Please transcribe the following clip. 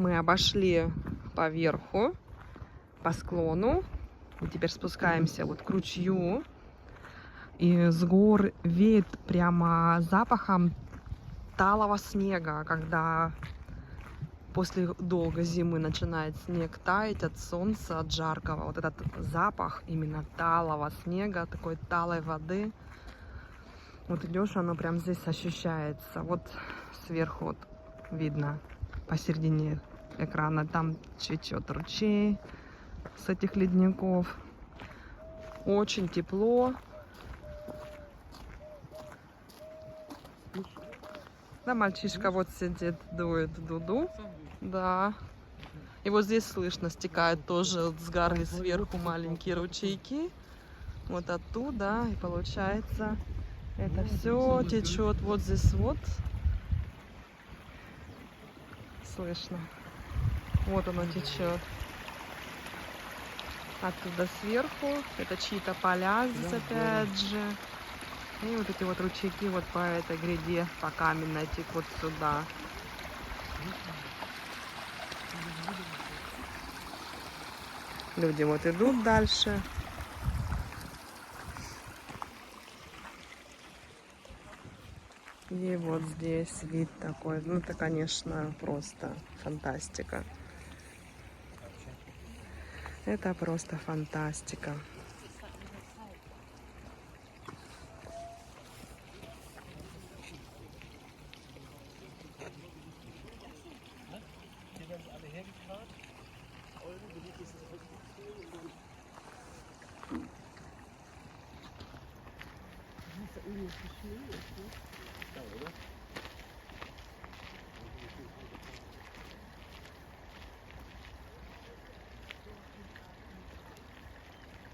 Мы обошли по верху, по склону. И теперь спускаемся вот к ручью. И с гор веет прямо запахом талого снега, когда после долгой зимы начинает снег таять от солнца, от жаркого. Вот этот запах именно талого снега, такой талой воды. Вот идешь, оно прям здесь ощущается. Вот сверху вот видно посередине экрана. Там течет ручей с этих ледников. Очень тепло. Да, мальчишка вот сидит, дует дуду. Да. И вот здесь слышно, стекают тоже вот с горы сверху маленькие ручейки. Вот оттуда. И получается, это все течет вот здесь вот. Слышно. Вот оно течет. Оттуда сверху. Это чьи-то поля здесь опять же. И вот эти вот ручейки вот по этой гряде, по каменной текут сюда. Люди вот идут дальше. И вот здесь вид такой. Ну, это, конечно, просто фантастика. Это просто фантастика.